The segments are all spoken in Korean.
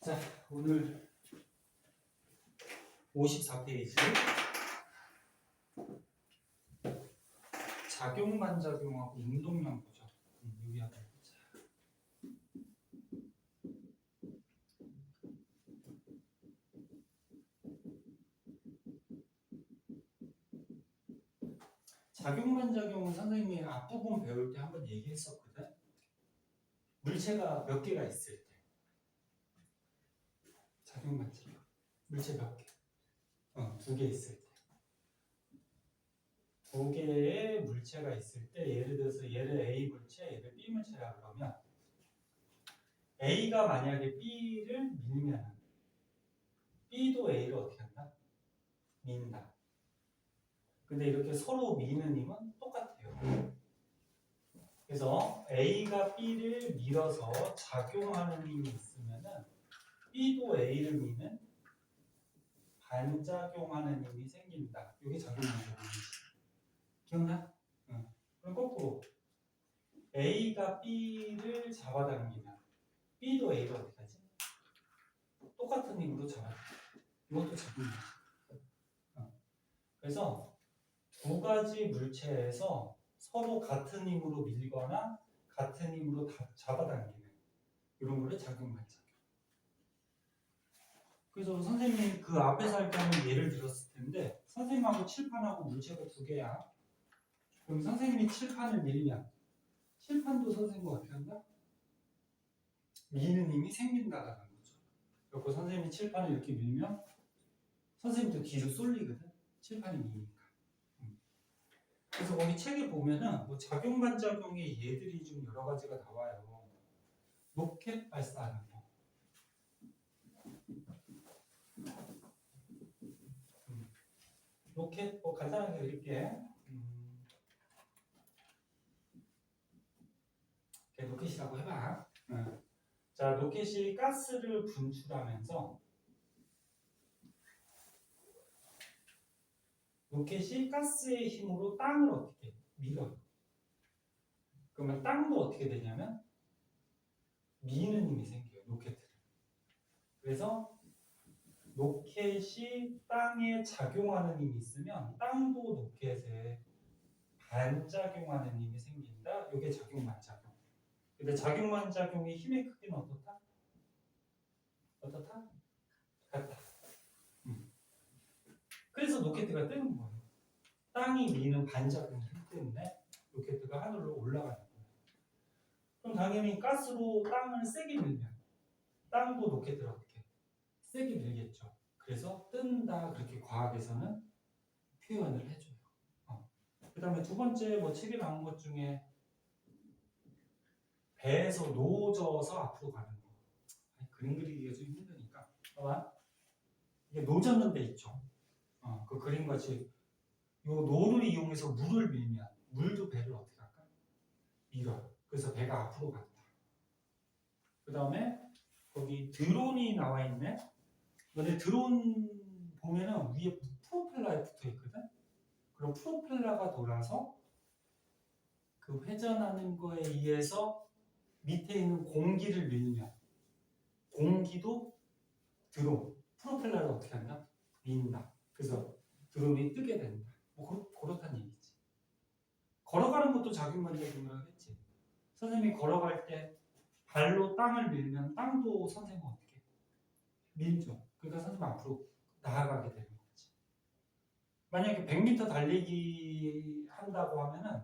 자, 오늘 54페이지 작용 반작용하고 운동량 보죠. 여기 하나 보자. 작용 반작용은 선생님이 앞부분 배울 때 한번 얘기했었거든. 물체가 몇 개가 있을 때 작용 반작용 물체 몇 개? 두 개 있을 때. 두 개의 물체가 있을 때, 예를 들어서 얘를 A 물체, 얘를 B 물체라 그러면 A가 만약에 B를 밀면 B도 A를 어떻게 한다? 민다. 근데 이렇게 서로 미는 힘은 똑같아요. 그래서 A가 B를 밀어서 작용하는 힘이 있으면은 B도 A를 미는 반작용하는 힘이 생긴다. 이게 작용하는 힘이지. 기억나? 응. 그럼 거꾸로 A가 B를 잡아당기면 B도 A를 어떻게 하지? 똑같은 힘으로 잡아당겨. 이것도 작용이야. 그래서 두 가지 물체에서 서로 같은 힘으로 밀거나 같은 힘으로 잡아당기는 이런 거를 작용 반작용. 그래서 선생님이 그 앞에서 할 때는 예를 들었을 텐데, 선생님하고 칠판하고 물체가 두 개야. 그럼 선생님이 칠판을 밀면 칠판도 선생님과 어떻게 한다? 미는 힘이 생긴다라는 거죠. 그리고 선생님이 칠판을 이렇게 밀면 선생님도 뒤로 쏠리거든. 칠판이 미니까. 그래서 거기 책에 보면은 뭐 작용 반작용의 예들이 좀 여러 가지가 나와요. 로켓 발사하는 거. 로켓 뭐 간단하게 그릴게. 로켓이라고 해봐. 자, 로켓이 가스를 분출하면서 로켓이 가스의 힘으로 땅을 어떻게 밀어요. 그러면 땅도 어떻게 되냐면 미는 힘이 생겨요. 로켓을. 그래서 로켓이 땅에 작용하는 힘이 있으면 땅도 로켓에 반작용하는 힘이 생긴다. 이게 작용 반작용. 근데 작용 반작용의 힘의 크기는 어떻다? 어떻다? 같다. 그래서 로켓가 뜨는 거예요. 땅이 미는 반작용 힘 때문에 로켓가 하늘로 올라가는 거예요. 그럼 당연히 가스로 땅을 세게 밀면 땅도 로켓을 어떻게 세게 밀겠죠. 그래서 뜬다, 그렇게 과학에서는 표현을 해줘요. 그 다음에 두 번째 뭐 책에 나온 것 중에 배에서 노져서 앞으로 가는 거. 그림 그리기가 좀 힘드니까. 봐봐. 이게 노젓는 데 있죠. 그 그림같이 요 노를 이용해서 물을 밀면 물도 배를 어떻게 할까? 밀어요. 그래서 배가 앞으로 간다. 그 다음에 거기 드론이 나와 있네. 근데 드론 보면은 위에 프로펠러에 붙어 있거든. 그럼 프로펠러가 돌아서 그 회전하는 거에 의해서 밑에 있는 공기를 밀면 공기도 드론 프로펠러를 어떻게 한다? 민다. 그래서 드론이 뜨게 된다. 뭐 그렇다는 얘기지. 걸어가는 것도 작용 반작용을 하겠지. 선생님이 걸어갈 때 발로 땅을 밀면 땅도 선생님 어떻게 밀죠. 그러니까 선생님 앞으로 나아가게 되는 거지. 만약에 100m 달리기 한다고 하면은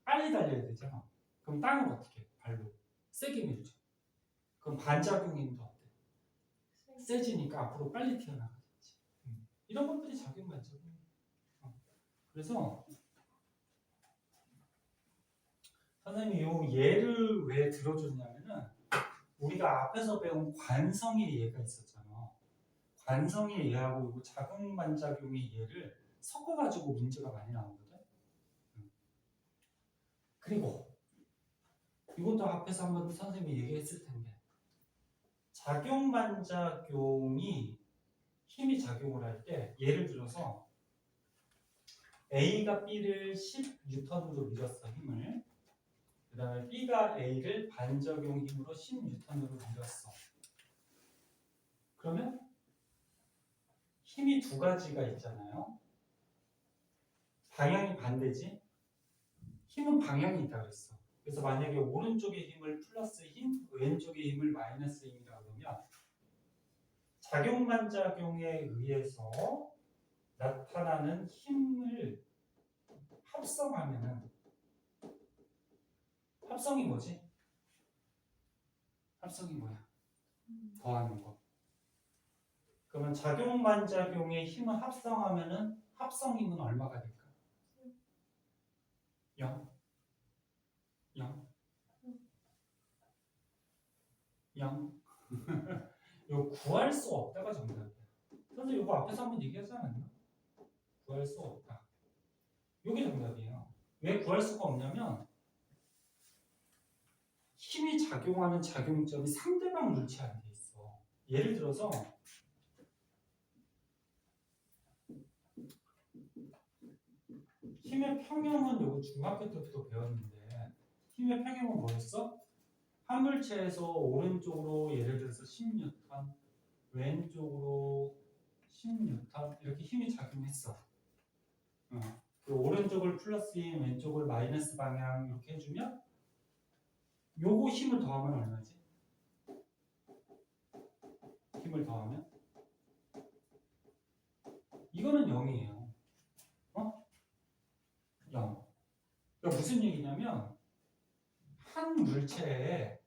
빨리 달려야 되잖아. 그럼 땅을 어떻게 해? 발로 세게 밀죠. 그럼 반작용 힘도 어때? 세지니까 앞으로 빨리 튀어나가겠지. 이런 것들이 작용 반작용. 그래서 선생님이 이 예를 왜 들어줬냐면은 우리가 앞에서 배운 관성의 예가 있었잖아. 관성의 예하고 작용 반작용의 예를 섞어가지고 문제가 많이 나오거든. 그리고 이것도 앞에서 한번 선생님이 얘기했을 텐데 작용 반작용이 힘이 작용을 할 때 예를 들어서 A가 B를 10N으로 밀었어, 힘을. 그 다음에 B가 A를 반작용 힘으로 10N으로 밀었어. 그러면 힘이 두 가지가 있잖아요. 방향이 반대지. 힘은 방향이 있다 그랬어. 그래서 만약에 오른쪽의 힘을 플러스 힘, 왼쪽의 힘을 마이너스 힘이라고 그러면 작용반작용에 의해서 나타나는 힘을 합성하면은 합성이 뭐지? 합성이 뭐야? 더하는 거. 그러면 작용반작용의 힘을 합성하면은 합성힘은 얼마가 될까? 0. 0. 0. 이거 구할 수 없다가 정답이야. 선생님 이거 앞에서 한번 얘기하지 않았나? 구할 수 없다. 이게 정답이에요. 왜 구할 수가 없냐면 힘이 작용하는 작용점이 상대방 물체한테 있어. 예를 들어서 힘의 평형은 이거 중학교 때부터 배웠는데 힘의 평형은 뭐였어? 한 물체에서 오른쪽으로 예를 들어서 10뉴턴, 왼쪽으로 10뉴턴 이렇게 힘이 작용했어. 그 오른쪽을 플러스 힘, 왼쪽을 마이너스 방향 이렇게 해주면 요거 힘을 더하면 얼마지? 힘을 더하면 이거는 0이에요. 0. 그러니까 무슨 얘기냐면 한 물체에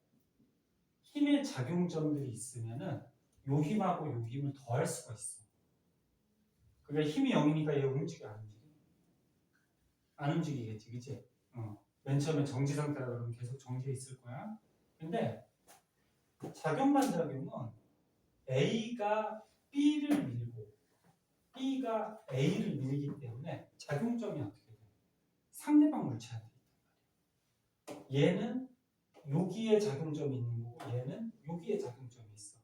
힘의 작용점들이 있으면은 요 힘하고 요 힘을 더할 수가 있어. 그러니까 힘이 0이니까 얘 움직여 안 움직여? 안 움직이겠지, 그치? 맨 처음에 정지 상태라 그러면 계속 정지해 있을 거야. 근데 작용반작용은 A가 B를 밀고 B가 A를 밀기 때문에 작용점이 어떻게 돼? 상대방 물체한테 있단 말이야. 얘는 여기에 작용점이 있는 거고 얘는 여기에 작용점이 있어.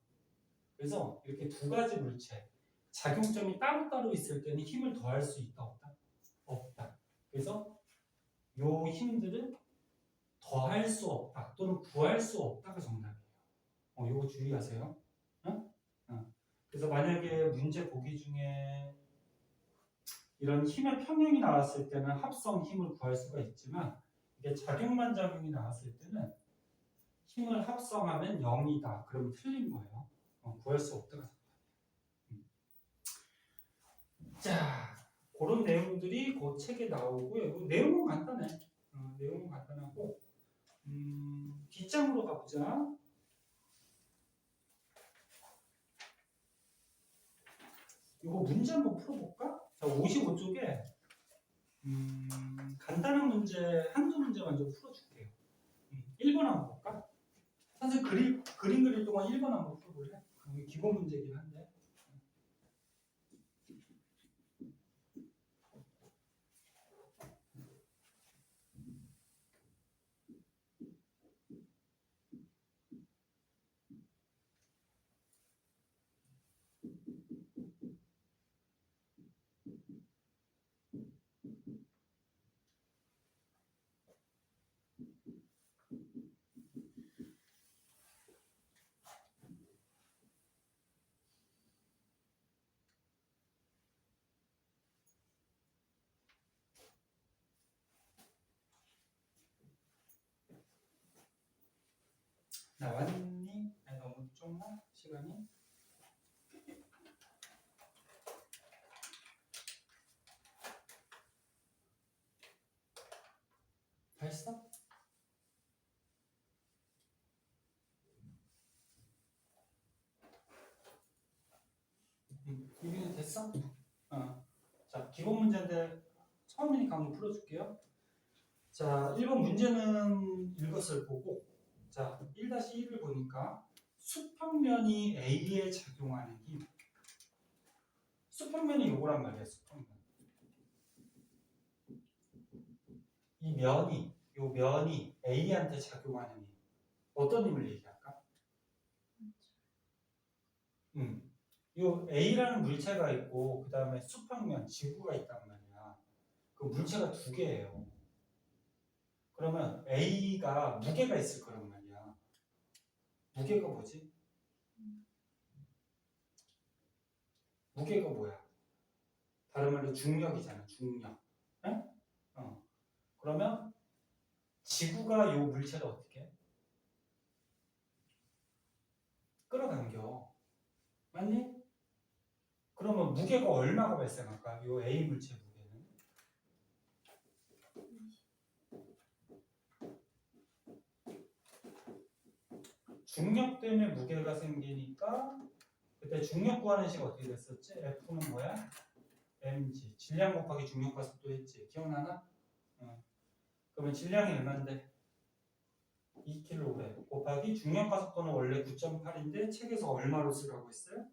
그래서 이렇게 두 가지 물체 작용점이 따로따로 있을 때는 힘을 더할 수 있다 없다? 없다. 그래서 요 힘들은 더할 수 없다 또는 구할 수 없다가 정답이에요. 요거 주의하세요. 그래서 만약에 문제 보기 중에 이런 힘의 평형이 나왔을 때는 합성 힘을 구할 수가 있지만 이게 작용반작용이 나왔을 때는 힘을 합성하면 0이다. 그러면 틀린 거예요. 구할 수 없다가 정답이에요. 자, 그런 내용들이 그 책에 나오고요. 내용은 간단해. 내용은 간단하고 뒷장으로 가보자. 이거 문제 한번 풀어볼까? 자, 55쪽에 간단한 문제 한두 문제만 좀 풀어줄게요. 1번 한번 볼까? 선생님 그림 그릴 동안 1번 한번 풀어볼래? 이게 기본 문제긴 한데. 나왔니? 아니, 너무 좁나? 시간이? 다 했어? 이게 됐어? 자, 기본 문제인데 처음이니까 한번 풀어줄게요. 자, 1번 문제는 이것을 보고 자, 1-1을 보니까 수평면이 A에 작용하는 힘. 수평면이 요거란 말이야, 수평면. 요 면이 A한테 작용하는 힘. 어떤 힘을 얘기할까? 요 A라는 물체가 있고 그 다음에 수평면, 지구가 있단 말이야. 그 물체가 두 개예요. 그러면 A가 무게가 있을 거란 말이야. 무게가 뭐지? 무게가 뭐야? 다른 말로 중력이잖아. 중력. 에? 그러면 지구가 요 물체를 어떻게 해? 끌어당겨. 맞니? 그러면 무게가 얼마가 발생할까? 요 A 물체 무게는? 중력 때문에 무게가 생기니까 그때 중력 구하는 식 어떻게 됐었지? F는 뭐야? mg. 질량 곱하기 중력 가속도 했지. 기억나나? 그러면 질량이 얼마인데? 2kg 곱하기 중력 가속도는 원래 9.8인데 책에서 얼마로 쓰라고 했어요?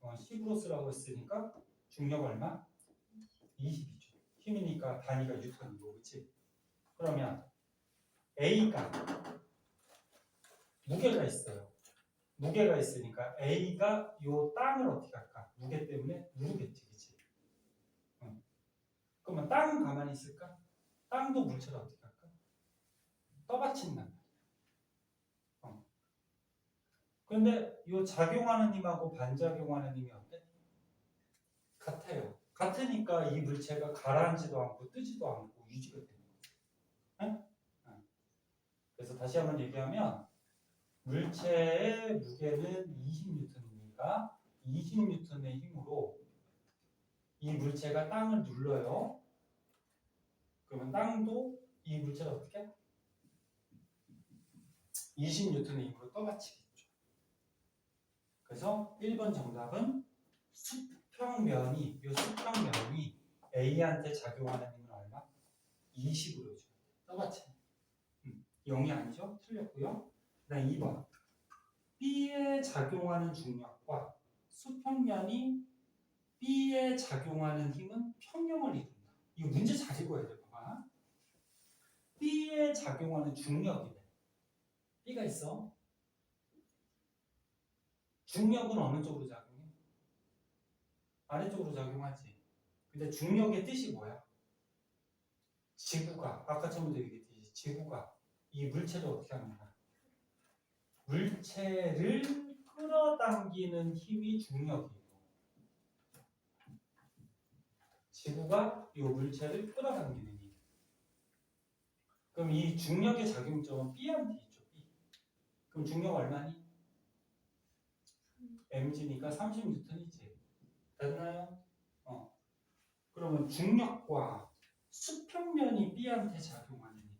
10으로 쓰라고 했으니까 중력 얼마? 20이죠. 힘이니까 단위가 뉴턴이고, 그렇지? 그러면 A가 무게가 있어요. 무게가 있으니까 A가 요 땅을 어떻게 할까? 무게 때문에 누르겠지, 그렇지? 그러면 땅은 가만히 있을까? 땅도 물체를 어떻게 할까? 떠받친단 말이야. 그런데 요 작용하는 힘하고 반작용하는 힘이 어때? 같아요. 같으니까 이 물체가 가라앉지도 않고 뜨지도 않고 유지가 되는 거죠. 네? 그래서 다시 한번 얘기하면 물체의 무게는 20N이니까 20N의 힘으로 이 물체가 땅을 눌러요. 그러면 땅도 이 물체를 어떻게? 20N의 힘으로 떠받치겠죠. 그래서 1번 정답은 수평면이, 이 수평면이 A한테 작용하는 힘은 얼마? 20으로 해줘요. 떠받치는. 0이 아니죠? 틀렸고요. 그 다음 2번. B에 작용하는 중력과 수평면이 B에 작용하는 힘은 평형을 이룬다. 이거 문제 잘 읽어야 돼. 봐봐. B에 작용하는 중력이래. B가 있어. 중력은 어느 쪽으로 작용해? 아래쪽으로 작용하지. 근데 중력의 뜻이 뭐야? 지구가, 아까 처음부터 얘기했듯이 지구가 이 물체를 어떻게 합니까? 물체를 끌어당기는 힘이 중력이에요. 지구가 이 물체를 끌어당기는 힘. 그럼 이 중력의 작용점은 B한테 있죠. B. 그럼 중력 얼마니? mg니까 30N이지. 됐나요? 그러면 중력과 수평면이 B한테 작용하는 힘.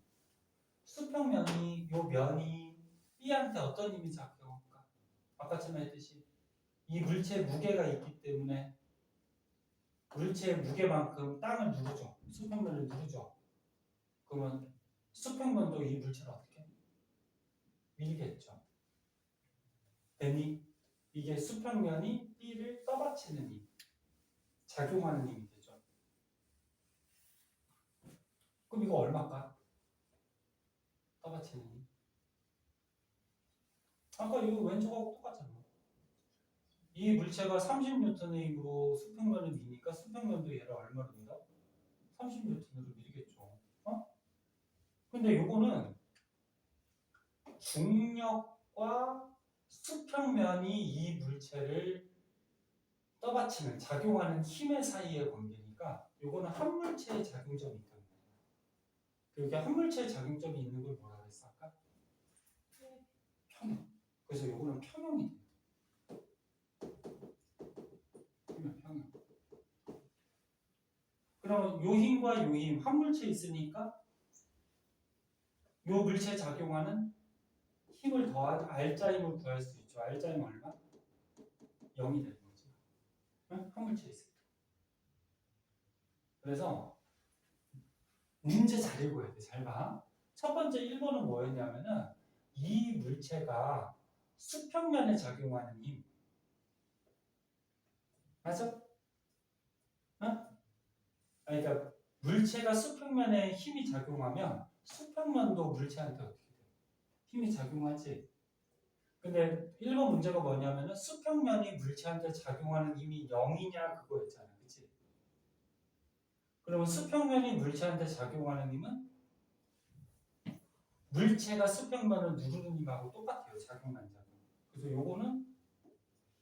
수평면이 요 면이 B한테 어떤 힘이 작용할까? 아까 전에 했듯이 이 물체에 무게가 있기 때문에 물체의 무게만큼 땅을 누르죠. 수평면을 누르죠. 그러면 수평면도 이 물체를 어떻게 해? 밀겠죠. 됐니? 이게 수평면이 B를 떠받치는 힘, 작용하는 힘이 되죠. 그럼 이거 얼마일까? 떠받치는 힘. 아까 이거 왼쪽하고 똑같잖아. 이 물체가 30N의 힘으로 수평면을 미니까 수평면도 얘를 얼마로 민다? 30N으로 밀겠죠. 근데 요거는 중력과 수평면이 이 물체를 떠받치는, 작용하는 힘의 사이의 관계니까 요거는 한 물체의 작용점이 있다는 거예요. 여기 한 물체의 작용점이 있는 걸 뭐라 그랬어 아까? 평형. 그래서 요거는 평형이 돼요. 평형. 그러면 요 힘과 요 힘, 한 물체에 있으니까 요 물체에 작용하는 힘을 더한 알자 힘을 구할 수 있죠. 알자 힘 얼마? 0이 되는 거죠. 한 물체에 있을 때. 그래서 문제 잘 읽어야 돼. 잘 봐. 첫 번째 1번은 뭐였냐면은 이 물체가 수평면에 작용하는 힘. 맞아? 그러니까 물체가 수평면에 힘이 작용하면 수평면도 물체한테 어떻게 돼? 힘이 작용하지. 근데 1번 문제가 뭐냐면은 수평면이 물체한테 작용하는 힘이 0이냐 그거였잖아. 그치? 그러면 수평면이 물체한테 작용하는 힘은 물체가 수평면을 누르는 힘하고 똑같아요. 작용 반작용. 그래서 요거는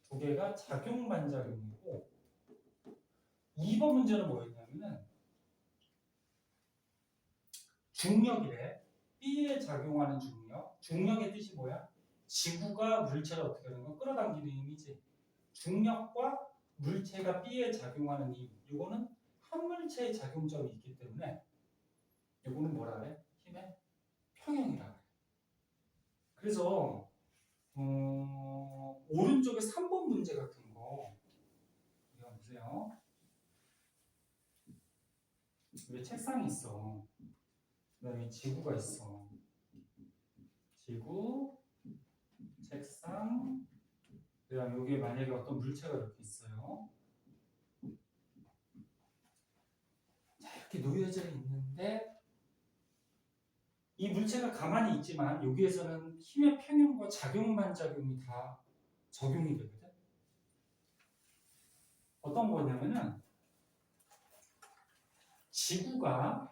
두 개가 작용 반작용이고 2번 문제는 뭐였냐면은 중력이래. B에 작용하는 중력. 중력의 뜻이 뭐야? 지구가 물체를 어떻게 하는 거? 끌어당기는 힘이지. 중력과 물체가 B에 작용하는 힘. 이거는 한 물체의 작용점이 있기 때문에 이거는 뭐라 그래? 힘의 평형이라 그래. 그래서 오른쪽에 3번 문제 같은 거 이거 보세요. 여기 책상이 있어. 그다음에 지구가 있어. 지구, 책상, 그다음 여기에 만약에 어떤 물체가 이렇게 있어요. 자, 이렇게 놓여져 있는데 이 물체가 가만히 있지만 여기에서는 힘의 평형과 작용반작용이 다 적용이 되거든. 어떤 거냐면은 지구가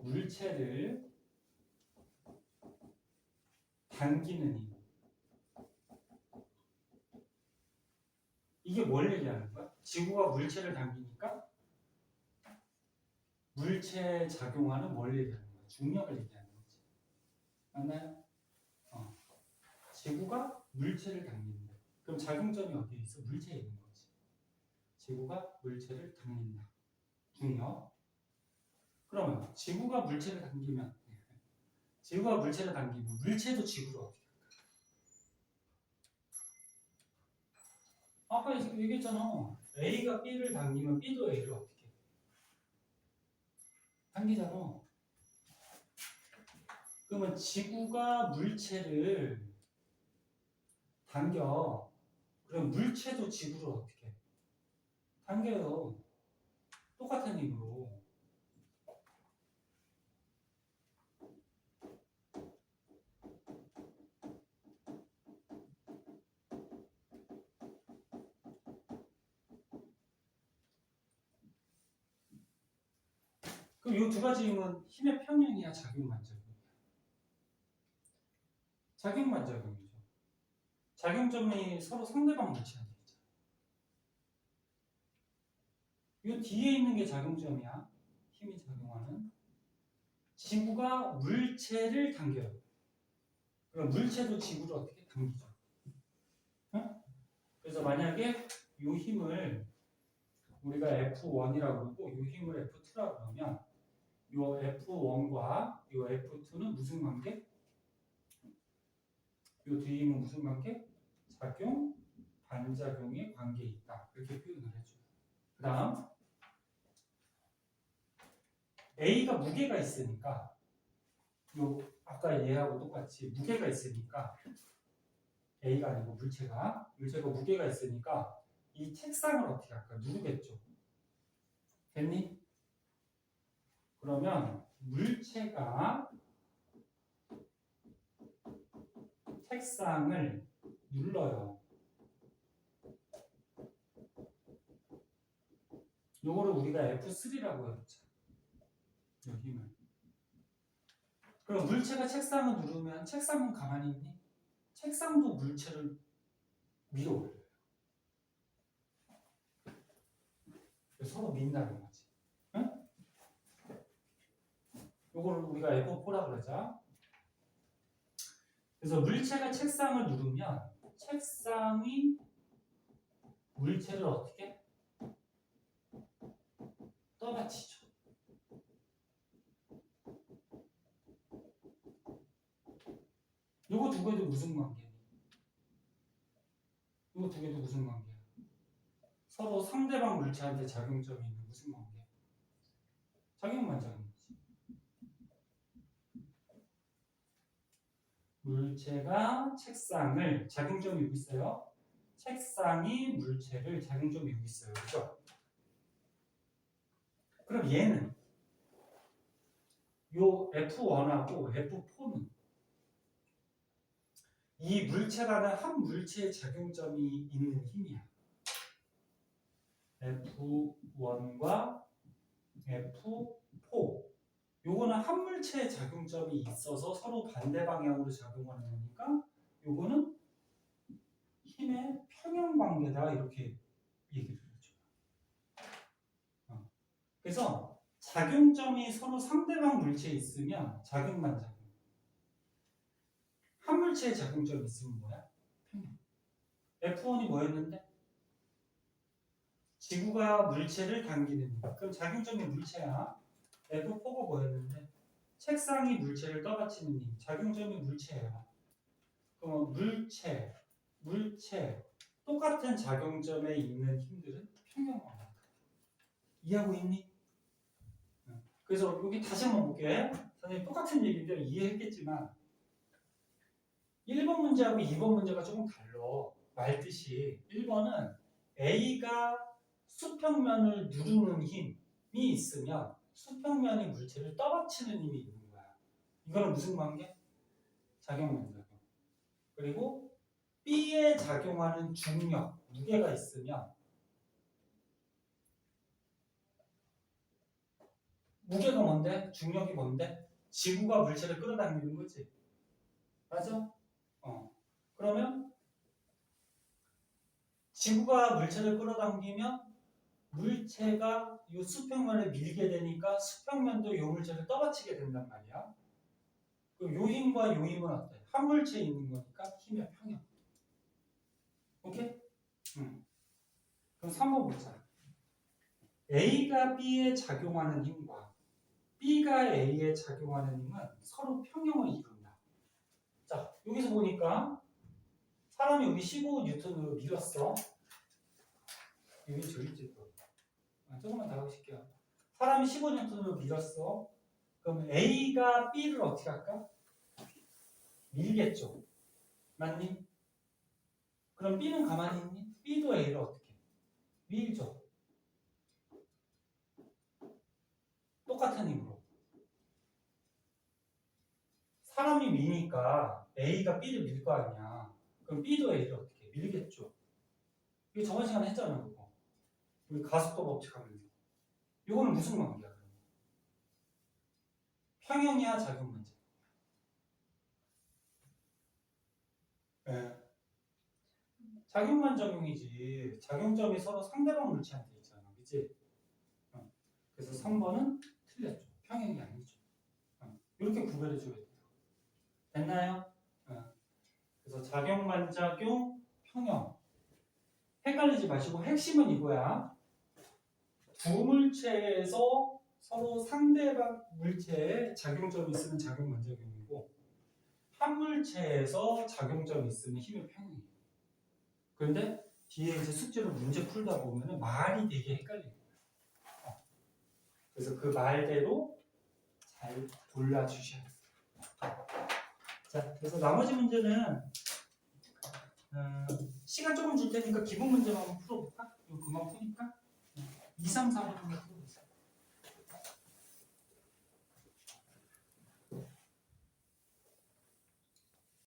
물체를 당기는 힘. 이게 뭘 얘기하는 거야? 지구가 물체를 당기니까 물체에 작용하는 뭘 얘기하는 거야? 중력을 얘기하는 거지. 맞나요? 지구가 물체를 당긴다. 그럼 작용점이 어디에 있어? 물체에 있는 거지. 지구가 물체를 당긴다. 중력. 그러면 지구가 물체를 당기면 물체도 지구를 어떻게 할까? 아까 얘기했잖아. A가 B를 당기면 B도 A를 어떻게 해? 당기잖아. 그러면 지구가 물체를 당겨. 그럼 물체도 지구를 어떻게 해? 당겨요. 똑같은 힘으로. 그럼 이 두 가지 힘은 힘의 평형이야, 작용반작용이야? 작용반작용이죠. 작용점이 서로 상대방 물체한테 있잖아. 이 뒤에 있는 게 작용점이야. 힘이 작용하는. 지구가 물체를 당겨요. 그럼 물체도 지구를 어떻게 당기죠? 응? 그래서 만약에 이 힘을 우리가 F1이라고 그러고 이 힘을 F2라고 그러면 이 F1과 이 F2는 무슨 관계? 이 뒤에 힘은 무슨 관계? 작용, 반작용의 관계에 있다. 이렇게 표현을 해줘요. 그 다음 A가 무게가 있으니까 요 아까 얘하고 똑같이 무게가 있으니까 A가 아니고 물체가 무게가 있으니까 이 책상을 어떻게 할까? 누르겠죠. 됐니? 그러면 물체가 책상을 눌러요. 요거를 우리가 F3라고 해보자. 요 힘을. 그럼 물체가 책상을 누르면 책상은 가만히 있니? 책상도 물체를 밀어 올려요. 서로 민다는 거지. 응? 요거를 우리가 F4라고 그러자. 그래서 물체가 책상을 누르면 책상이 물체를 어떻게? 떠받치죠. 요거 두 개도 무슨 관계니? 요거 두 개도 무슨 관계야? 서로 상대방 물체한테 작용점이 있는 무슨 관계? 작용반작용이지. 물체가 책상을 작용점이 여기 있어요. 책상이 물체를 작용점이 여기 있어요. 그죠? 그럼 얘는 요 F1하고 F4는 이 물체라는 한 물체의 작용점이 있는 힘이야. F1과 F4. 요거는 한 물체의 작용점이 있어서 서로 반대 방향으로 작용하는 거니까 요거는 힘의 평형 관계다 이렇게 얘기를 해줘. 그래서 작용점이 서로 상대방 물체에 있으면 작용만 작용. 한 물체에 작용점이 있으면 뭐야? 평형. F1이 뭐였는데? 지구가 물체를 당기는 힘. 그럼 작용점이 물체야. F4가 뭐였는데? 책상이 물체를 떠받치는 힘. 작용점이 물체예요. 그럼 물체 똑같은 작용점에 있는 힘들은 평형관계다. 이해하고 있니? 그래서 여기 다시 한번 볼게. 선생님 똑같은 얘기인데 이해했겠지만 1번 문제하고 2번 문제가 조금 달라. 말 뜻이 1번은 A가 수평면을 누르는 힘이 있으면 수평면이 물체를 떠받치는 힘이 있는 거야. 이거는 무슨 관계? 작용면작용. 그리고 B에 작용하는 중력, 무게가 있으면 무게가 뭔데? 중력이 뭔데? 지구가 물체를 끌어당기는 거지. 맞아? 그러면 지구가 물체를 끌어당기면 물체가 이 수평면을 밀게 되니까 수평면도 이 물체를 떠받치게 된단 말이야. 그럼 요 힘과 요 힘은 어때? 한 물체에 있는 거니까 힘의 평형. 오케이? 그럼 3번 보자. A가 B에 작용하는 힘과 B가 A에 작용하는 힘은 서로 평형을 이룬다. 자, 여기서 보니까 사람이 여기 15N으로 밀었어. 여기 저기지 또. 조금만 더 하고 싶게요. 사람이 15N으로 밀었어. 그럼 A가 B를 어떻게 할까? 밀겠죠. 맞니? 그럼 B는 가만히 있니? B도 A를 어떻게 해? 밀죠. 똑같은 힘으로. 사람이 미니까 A가 B를 밀 거 아니야. 그럼 B도 A를 어떻게 해? 밀겠죠. 이거 저번 시간에 했잖아, 그거. 우리 가속도 법칙 하면서. 이거는 무슨 관계야, 그러면? 평형이야, 작용문제? 네. 작용만 적용이지. 작용점이 서로 상대방 물체한테 있잖아. 그치? 그래서 3번은 틀렸죠. 평형이 아니죠. 이렇게 구별해줘야 돼요. 됐나요? 그래서 작용만작용, 평형. 헷갈리지 마시고 핵심은 이거야. 두 물체에서 서로 상대방 물체에 작용점이 있으면 작용만작용이고 한 물체에서 작용점이 있으면 힘의 평형이에요. 그런데 뒤에 이제 숙제로 문제 풀다 보면 말이 되게 헷갈려요. 그래서 그 말대로 잘 골라주셔야 돼요. 자, 그래서 나머지 문제는 시간 조금 줄 테니까 기본 문제만 한번 풀어볼까? 이거 금방 푸니까 2, 3, 4번